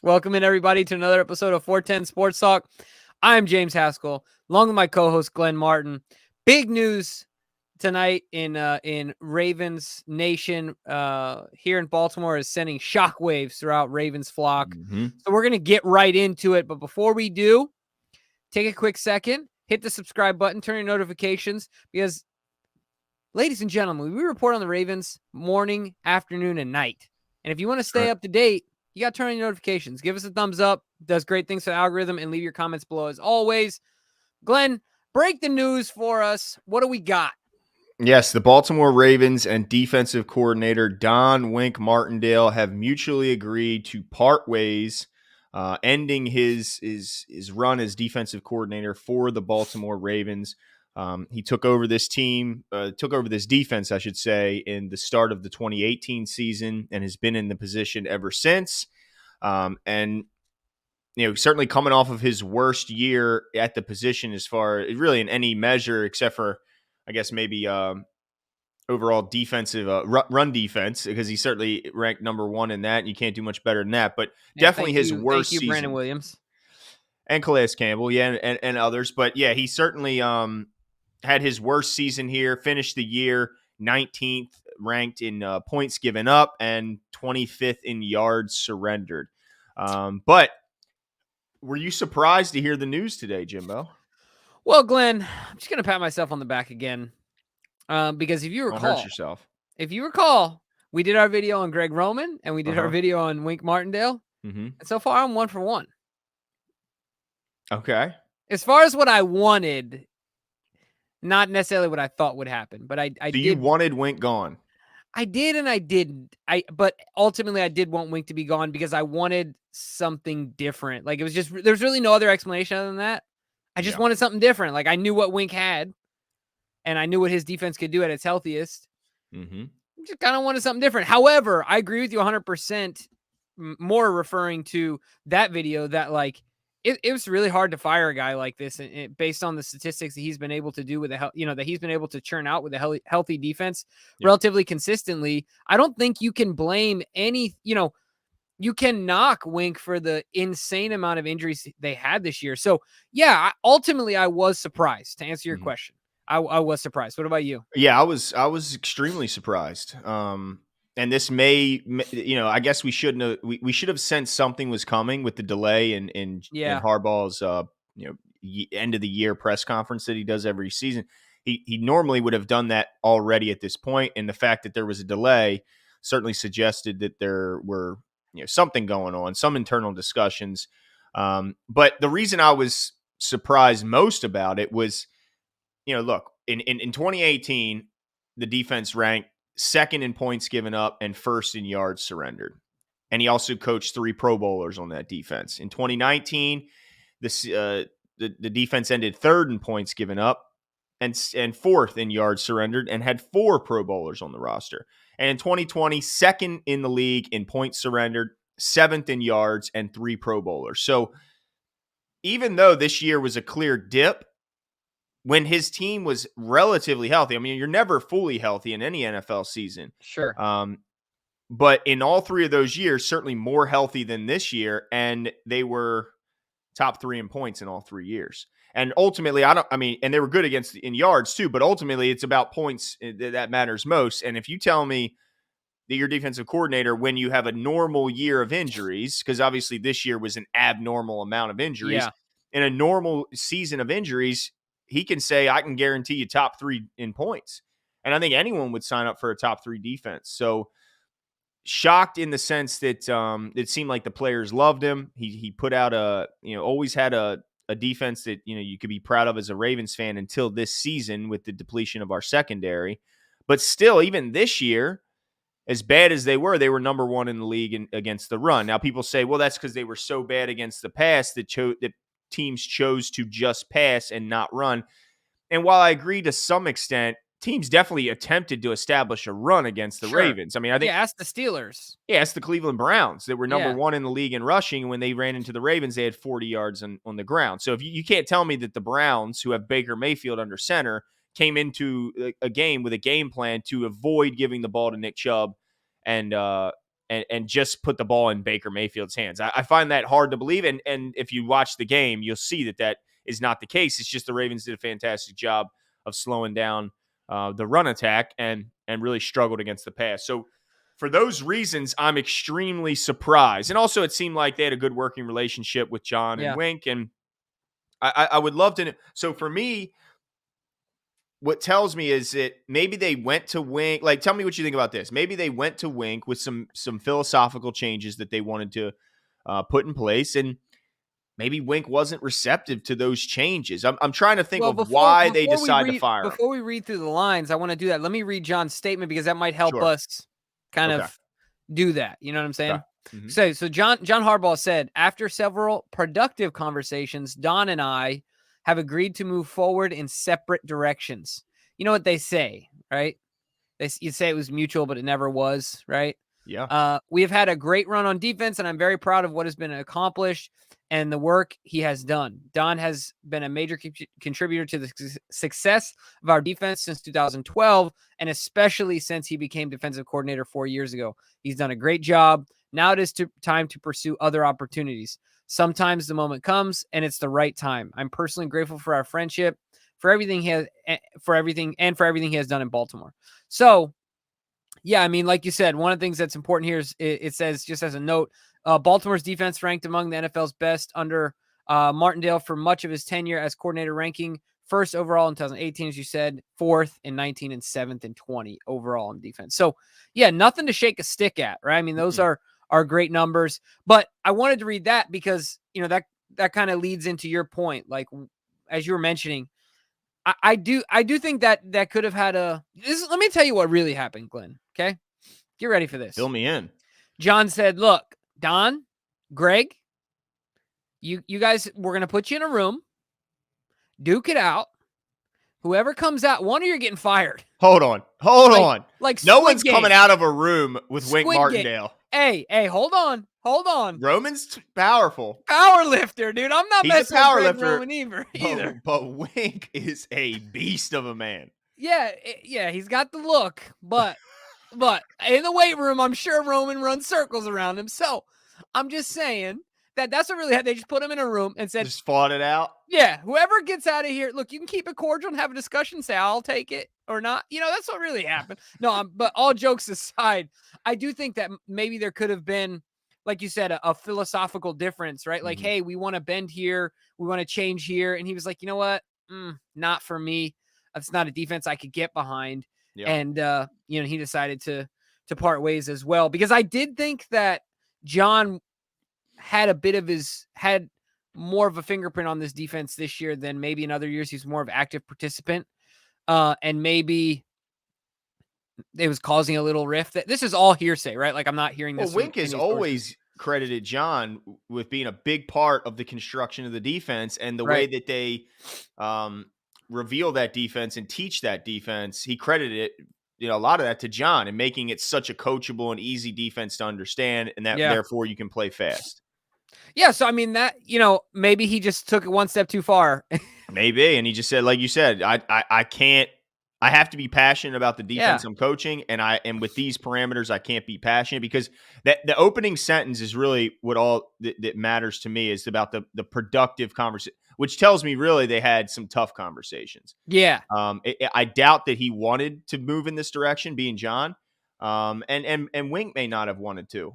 Welcome in, everybody, to another episode of 410 Sports Talk. I'm James Haskell, along with my co-host Glenn Martin. Big news tonight in Ravens Nation here in Baltimore is sending shockwaves throughout Ravens flock. So we're going to get right into it. But before we do, take a quick second, hit the subscribe button, turn your notifications, because, ladies and gentlemen, we report on the Ravens morning, afternoon, and night. And if you want to stay up to date, you got to turn on your notifications. Give us a thumbs up. It does great things for the algorithm. And leave your comments below as always. Glenn, break the news for us. What do we got? Yes, the Baltimore Ravens and defensive coordinator Don Wink Martindale have mutually agreed to part ways, ending his run as defensive coordinator for the Baltimore Ravens. He took over this defense, I should say, in the start of the 2018 season and has been in the position ever since. And certainly coming off of his worst year at the position as far really in any measure, except for, I guess, maybe overall defensive run defense, because he certainly ranked number one in that. And you can't do much better than that. But definitely his worst season. Brandon season. Williams. And Calais Campbell, and others. But yeah, he certainly had his worst season here, finished the year 19th ranked in points given up and 25th in yards surrendered. But were you surprised to hear the news today, Jimbo? Well, Glenn, I'm just going to pat myself on the back again because if you recall, don't hurt yourself. If you recall, we did our video on Greg Roman and we did our video on Wink Martindale. And so far, I'm 1 for 1. Okay. As far as what I wanted, not necessarily what I thought would happen, but I did. You wanted Wink gone? I did and I didn't. But ultimately, I did want Wink to be gone because I wanted something different. Like, it was just, there's really no other explanation other than that. I just wanted something different. Like, I knew what Wink had and I knew what his defense could do at its healthiest. Just kind of wanted something different. However, I agree with you 100% more referring to that video that, like, it was really hard to fire a guy like this and based on the statistics that he's been able to do with that he's been able to churn out with a healthy defense relatively consistently. I don't think you can blame you can knock Wink for the insane amount of injuries they had this year. So yeah, ultimately I was surprised, to answer your question. I was surprised. What about you? Yeah, I was extremely surprised. And this may, I guess we shouldn't have, we should have sensed something was coming with the delay in Harbaugh's, end of the year press conference that he does every season. He normally would have done that already at this point, and the fact that there was a delay certainly suggested that there were something going on, some internal discussions. But the reason I was surprised most about it was, look, in 2018, the defense ranked second in points given up and first in yards surrendered. And he also coached 3 Pro Bowlers on that defense. In 2019, the defense ended third in points given up and fourth in yards surrendered and had 4 Pro Bowlers on the roster. And in 2020, second in the league in points surrendered, 7th in yards, and 3 Pro Bowlers. So even though this year was a clear dip, when his team was relatively healthy, I mean, you're never fully healthy in any NFL season. Sure. But in all 3 of those years, certainly more healthy than this year, and they were top 3 in points in all 3 years. And ultimately, and they were good in yards too, but ultimately it's about points that matters most. And if you tell me that your defensive coordinator, when you have a normal year of injuries, because obviously this year was an abnormal amount of injuries, in a normal season of injuries, he can say, I can guarantee you top 3 in points. And I think anyone would sign up for a top 3 defense. So shocked in the sense that it seemed like the players loved him. He put out always had a defense that, you could be proud of as a Ravens fan until this season with the depletion of our secondary. But still, even this year, as bad as they were number 1 in the league against the run. Now, people say, well, that's because they were so bad against the pass that teams chose to just pass and not run. And while I agree to some extent, teams definitely attempted to establish a run against the Ravens. I mean, I think ask the Steelers. Yeah, ask the Cleveland Browns that were number 1 in the league in rushing. When they ran into the Ravens, they had 40 yards on the ground. So if you can't tell me that the Browns, who have Baker Mayfield under center, came into a game with a game plan to avoid giving the ball to Nick Chubb and and just put the ball in Baker Mayfield's hands. I find that hard to believe. And if you watch the game, you'll see that is not the case. It's just the Ravens did a fantastic job of slowing down the run attack and really struggled against the pass. So for those reasons, I'm extremely surprised. And also, it seemed like they had a good working relationship with John and Yeah. Wink. And I would love to know. So for me, what tells me is that maybe they went to Wink. Like, tell me what you think about this. Maybe they went to Wink with some philosophical changes that they wanted to put in place, and maybe Wink wasn't receptive to those changes. I'm trying to think Well, of why they before we decide to read fire him. before we read through the lines, I want to do that. Let me read John's statement because that might help Sure. us kind Okay. of do that. You know what I'm Okay. saying? Mm-hmm. So John Harbaugh said, after several productive conversations, Don and I have agreed to move forward in separate directions. You know what they say, right? You say it was mutual, but it never was, right? Yeah. We have had a great run on defense, and I'm very proud of what has been accomplished and the work he has done. Don has been a major contributor to the success of our defense since 2012, and especially since he became defensive coordinator 4 years ago. He's done a great job. Now it is time to pursue other opportunities. Sometimes the moment comes, and it's the right time. I'm personally grateful for our friendship, for everything he has done in Baltimore. So, yeah, I mean, like you said, one of the things that's important here is it says, just as a note, Baltimore's defense ranked among the NFL's best under Martindale for much of his tenure as coordinator, ranking first overall in 2018, as you said, fourth in 19, and seventh in 20 overall in defense. So, yeah, nothing to shake a stick at, right? I mean, those are great numbers. But I wanted to read that because, that kind of leads into your point. Like, as you were mentioning, I do think that could have had let me tell you what really happened, Glenn. Okay. Get ready for this. Fill me in. John said, look, Don, Greg, you guys, we're going to put you in a room, duke it out. Whoever comes out, one of you are getting fired. Hold on. Like no Squid one's Game. coming out of a room with Wink Squid Martindale. Game. Hey, hold on. Roman's powerful. Power lifter, dude. I'm not He's messing a power with Greg lifter Roman either. But Wink is a beast of a man. Yeah, he's got the look, but in the weight room, I'm sure Roman runs circles around him. So I'm just saying that's what really had. They just put him in a room and said, just fought it out. Yeah, whoever gets out of here, look, you can keep it cordial and have a discussion, say, I'll take it or not. That's what really happened. No, but all jokes aside, I do think that maybe there could have been, like you said, a philosophical difference, right? Like, hey, we want to bend here. We want to change here. And he was like, you know what? Not for me. That's not a defense I could get behind. Yeah. And, he decided to part ways as well, because I did think that John had more of a fingerprint on this defense this year than maybe in other years. He's more of an active participant. And maybe it was causing a little rift. This is all hearsay, right? Like, I'm not hearing this. Well, Wink has always credited John with being a big part of the construction of the defense and the way that they reveal that defense and teach that defense. He credited it, a lot of that to John and making it such a coachable and easy defense to understand, and that therefore you can play fast. Yeah, so I mean that, maybe he just took it one step too far. Maybe, and he just said, like you said, I can't. I have to be passionate about the defense I'm coaching, and with these parameters, I can't be passionate, because the opening sentence is really what all that matters to me, is about the productive conversation, which tells me really they had some tough conversations. Yeah. I doubt that he wanted to move in this direction, being John, and Wink may not have wanted to.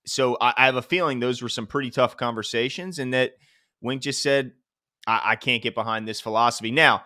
So I have a feeling those were some pretty tough conversations, and that Wink just said, I can't get behind this philosophy. Now,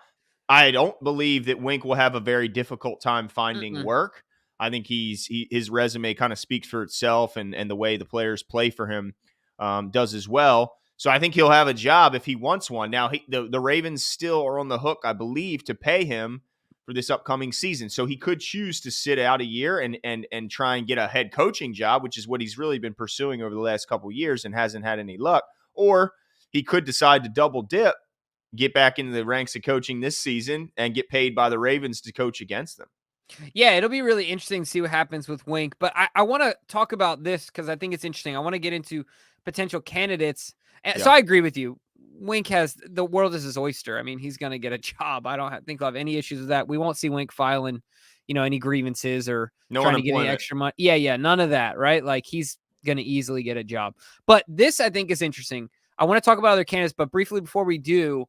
I don't believe that Wink will have a very difficult time finding work. I think his resume kind of speaks for itself, and the way the players play for him does as well. So I think he'll have a job if he wants one. Now, the Ravens still are on the hook, I believe, to pay him for this upcoming season. So he could choose to sit out a year and try and get a head coaching job, which is what he's really been pursuing over the last couple of years and hasn't had any luck. Or he could decide to double dip, get back into the ranks of coaching this season, and get paid by the Ravens to coach against them. Yeah, it'll be really interesting to see what happens with Wink. But I want to talk about this because I think it's interesting. I want to get into potential candidates. So I agree with you. Wink has the world is his oyster. I mean, he's going to get a job. I don't think I'll have any issues with that. We won't see Wink filing, any grievances or No trying to get any unemployment. extra money. Yeah, none of that, right? Like he's going to easily get a job. But this I think is interesting. I want to talk about other candidates, but briefly before we do,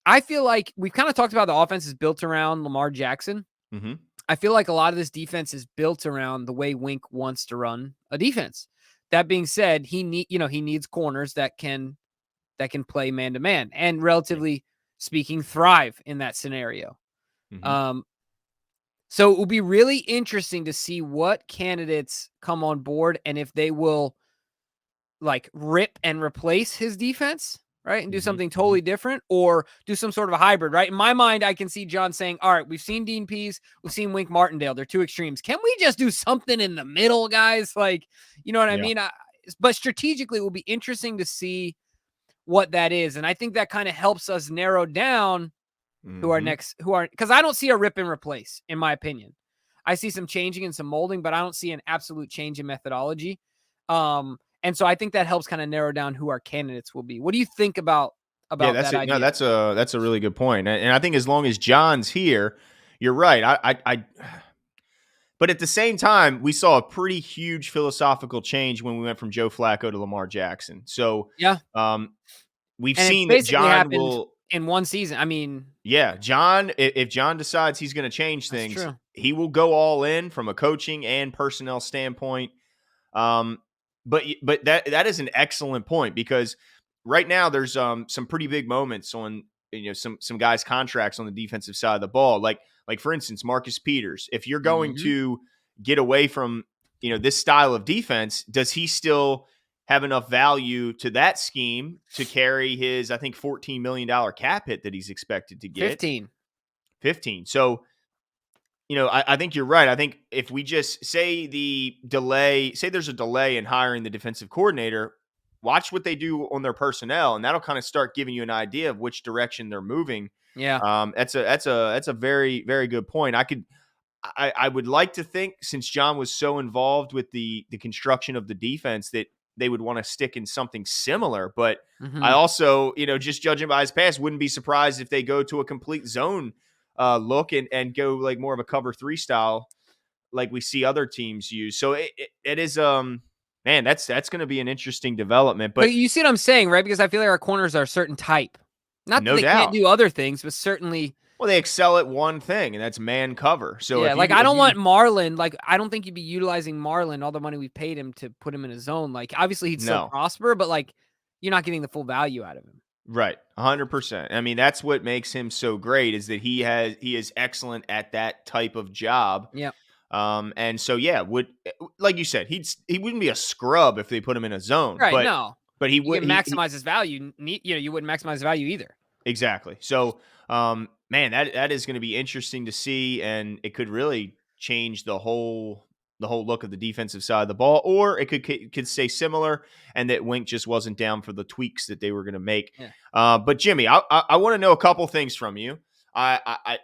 I feel like we've kind of talked about the offense is built around Lamar Jackson. Mhm. I feel like a lot of this defense is built around the way Wink wants to run a defense. That being said, he needs corners that can play man to man and Yeah. relatively speaking thrive in that scenario. Mhm. Um, so it will be really interesting to see what candidates come on board and if they will like rip and replace his defense, right? And do Mhm. something Mhm. totally different or do some sort of a hybrid, right? In my mind, I can see John saying, all right, we've seen Dean Pease, we've seen Wink Martindale. They're two extremes. Can we just do something in the middle, guys? Like, you know what I Yeah. mean? But strategically, it will be interesting to see what that is. And I think that kind of helps us narrow down Mhm. because I don't see a rip and replace, in my opinion. I see some changing and some molding, but I don't see an absolute change in methodology. And so I think that helps kind of narrow down who our candidates will be. What do you think about Yeah, about that's that it. No, idea? that's a really good point. And I think as long as John's here, you're right. But at the same time, we saw a pretty huge philosophical change when we went from Joe Flacco to Lamar Jackson. So, Yeah, um, we've and it seen that basically John happened will. in one season. I mean, Yeah, John, if John decides he's going to change that's things, true. he will go all in from a coaching and personnel standpoint. Um, but that is an excellent point because right now there's some pretty big moments on some guys' contracts on the defensive side of the ball. Like for instance, Marcus Peters. If you're going Hmm. to get away from this style of defense, does he still have enough value to that scheme to carry his, I think, $14 million cap hit that he's expected to get? 15. 15. So I think you're right. I think if we just say there's a delay in hiring the defensive coordinator, watch what they do on their personnel, and that'll kind of start giving you an idea of which direction they're moving. Yeah. That's a very very good point. I would like to think since John was so involved with the construction of the defense that they would want to stick in something similar. But I Hmm. also, just judging by his past, wouldn't be surprised if they go to a complete zone look and go like more of a cover three style like we see other teams use. So it is man, that's going to be an interesting development. But But you see what I'm saying, right? Because I feel like our corners are a certain type. Not that no they can't doubt, do other things, but certainly. well, they excel at one thing, and that's man cover. So Yeah, if you like I if don't you want Marlon. Like I don't think you'd be utilizing Marlon all the money we paid him to put him in a zone. Like obviously he'd still no. prosper, but like you're not getting the full value out of him. Right, 100%. I mean, that's what makes him so great is that he is excellent at that type of job. Yeah, And so yeah, like you said, he wouldn't be a scrub if they put him in a zone, right. but No, he you would can maximize his value. You wouldn't maximize his value either. exactly. So, man, that is going to be interesting to see, and it could really change the whole look of the defensive side of the ball, or it could stay similar, and that Wink just wasn't down for the tweaks that they were going to make. Yeah. But Jimmy, I want to know a couple things from you. I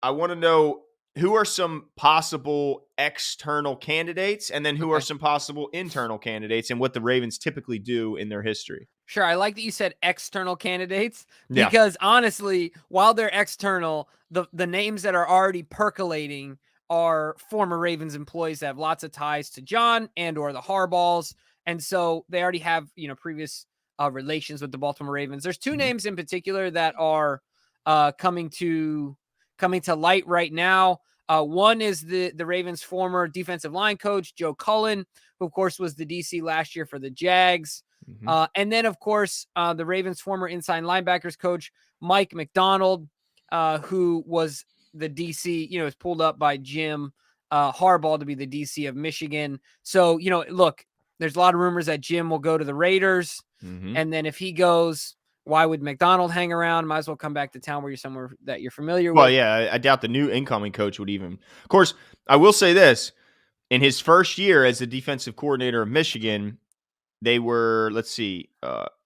want to know who are some possible external candidates, and then who are Okay. some possible internal candidates, and what the Ravens typically do in their history. Sure. I like that you said external candidates Yeah. because honestly, while they're external, the names that are already percolating are former Ravens employees that have lots of ties to John and or the Harbaughs. And so they already have, previous relations with the Baltimore Ravens. There's two Mhm. names in particular that are coming to light right now. One is the Ravens' former defensive line coach, Joe Cullen, who of course was the DC last year for the Jags. Mhm. And then, of course, the Ravens' former inside linebackers coach, Mike McDonald, who was the DC, was pulled up by Jim Harbaugh to be the DC of Michigan. So, look, there's a lot of rumors that Jim will go to the Raiders. Mhm. And then if he goes, why would McDonald hang around? Might as well come back to town where you're somewhere that you're familiar Well, with. yeah, I doubt the new incoming coach would even. Of course, I will say this: in his first year as the defensive coordinator of Michigan, they were, let's see,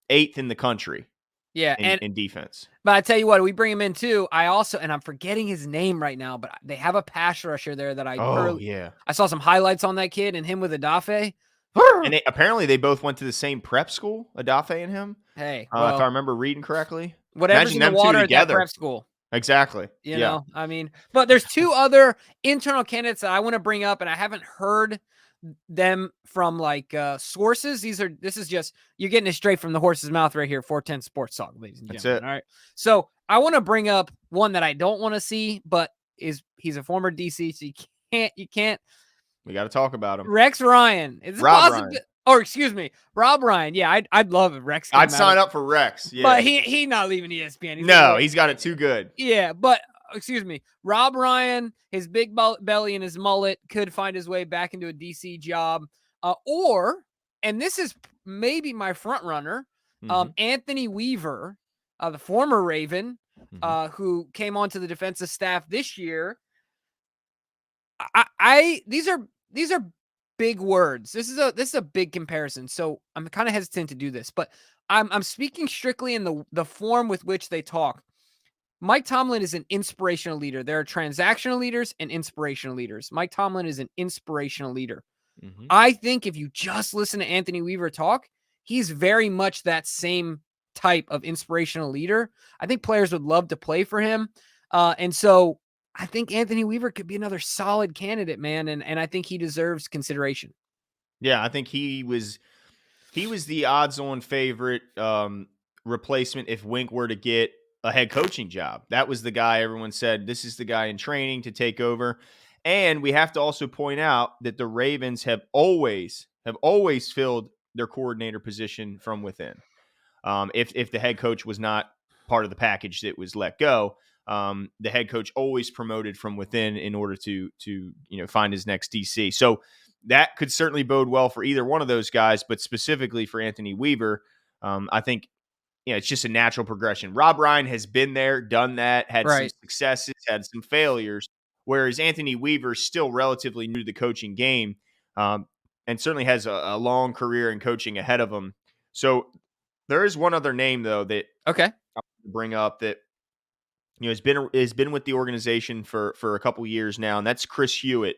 eighth in the country Yeah. in defense. But I tell you what, we bring him in too. And I'm forgetting his name right now, but they have a pass rusher there that Oh yeah, I saw some highlights on that kid and him with Adafe. and apparently they both went to the same prep school, Adafe and him. Hey, If I well, remember reading correctly. whatever's Imagine in the them two water at that together. prep school. Exactly. Yeah. I mean, but there's two other internal candidates that I want to bring up, and I haven't heard them from like sources. This is just you're getting it straight from the horse's mouth right here. 410 Sports Talk, ladies and That's gentlemen. it. All right. So I want to bring up one that I don't want to see, but he's a former DC, so you can't. We got to talk about him. Rex Ryan. Is it Rob possible? Ryan. Or excuse me, Rob Ryan. Yeah, I'd love if Rex I'd came out of, sign up for Rex. but Yeah. he not leaving ESPN. He's gonna No, go. he's got it too good. Yeah, but excuse me, Rob Ryan, his big belly and his mullet could find his way back into a DC job, and this is maybe my front runner, Anthony Weaver, the former Raven, who came onto the defensive staff this year. These are big words. This is a big comparison, so I'm kind of hesitant to do this, but I'm speaking strictly in the form with which they talk. Mike Tomlin is an inspirational leader. There are transactional leaders and inspirational leaders. Mike Tomlin is an inspirational leader. I think if you just listen to Anthony Weaver talk, he's very much that same type of inspirational leader. I think players would love to play for him. And so I think Anthony Weaver could be another solid candidate, man. And I think he deserves consideration. Yeah, I think he was the odds-on favorite replacement if Wink were to get a head coaching job. That was the guy everyone said, this is the guy in training to take over. And we have to also point out that the Ravens have always filled their coordinator position from within. If the head coach was not part of the package that was let go, the head coach always promoted from within in order to find his next DC. So that could certainly bode well for either one of those guys, but specifically for Anthony Weaver, I think it's just a natural progression. Rob Ryan has been there, done that, had some successes, had some failures, whereas Anthony Weaver is still relatively new to the coaching game, and certainly has a long career in coaching ahead of him. So there is one other name though that I want to bring up that has been with the organization for a couple years now, and that's Chris Hewitt,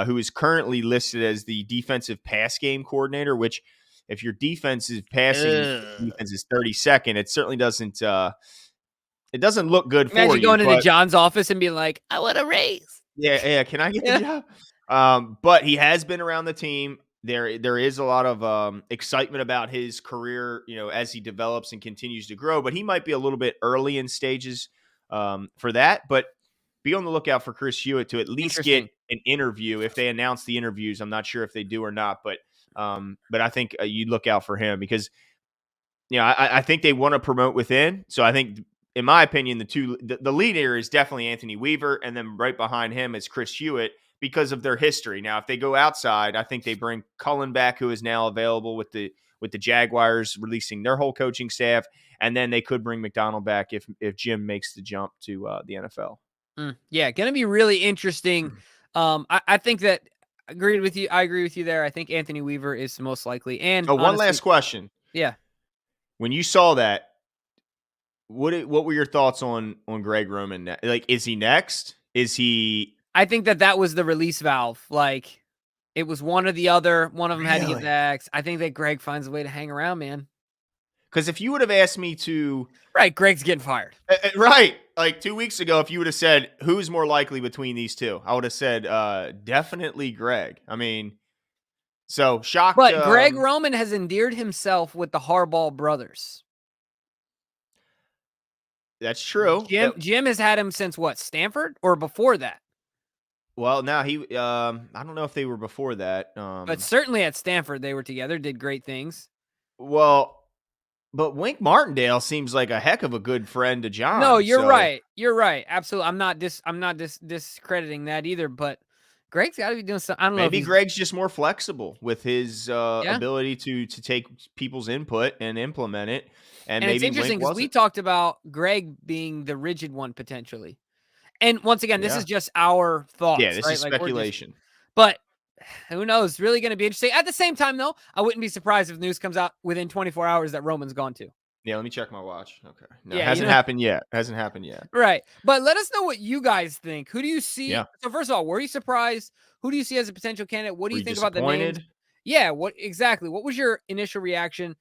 who is currently listed as the defensive pass game coordinator. Which, if your defensive passing defense is 32nd, it certainly doesn't it doesn't look good for you. Imagine going into John's office and being like, "I want a raise." Yeah. Can I get the job? But he has been around the team. There is a lot of excitement about his career, as he develops and continues to grow. But he might be a little bit early in stages for that. But be on the lookout for Chris Hewitt to at least get an interview. If they announce the interviews, I'm not sure if they do or not. But I think you look out for him because I think they want to promote within. So I think, in my opinion, the leader is definitely Anthony Weaver, and then right behind him is Chris Hewitt, because of their history. Now, if they go outside, I think they bring Cullen back, who is now available with the Jaguars releasing their whole coaching staff, and then they could bring McDonald back if Jim makes the jump to the NFL. Yeah, going to be really interesting. I think that I agree with you there. I think Anthony Weaver is the most likely. And one last question. Yeah. When you saw that, what were your thoughts on Greg Roman? Like, is he next? Is he? I think that was the release valve. Like, it was one or the other. One of them had to get the X. I think that Greg finds a way to hang around, man. Because if you would have asked me to... Right, Greg's getting fired. Right. Like 2 weeks ago, if you would have said, who's more likely between these two? I would have said, definitely Greg. I mean, so shocked. But Greg Roman has endeared himself with the Harbaugh brothers. That's true. Jim has had him since what, Stanford, or before that? Well, now I don't know if they were before that. But certainly at Stanford, they were together, did great things. Well, but Wink Martindale seems like a heck of a good friend to John. No, you're right. You're right. Absolutely. I'm not discrediting that either, but Greg's got to be doing something. I don't know. Maybe Greg's just more flexible with his ability to take people's input and implement it. And maybe it's interesting because we talked about Greg being the rigid one potentially. And once again, this is just our thoughts. Yeah, this is speculation. But who knows? Really going to be interesting. At the same time, though, I wouldn't be surprised if news comes out within 24 hours that Roman's gone too. Yeah, let me check my watch. Okay. No, it hasn't happened yet. Hasn't happened yet. Right. But let us know what you guys think. Who do you see? Yeah. So first of all, were you surprised? Who do you see as a potential candidate? What do you think about the names? Yeah, what exactly? What was your initial reaction?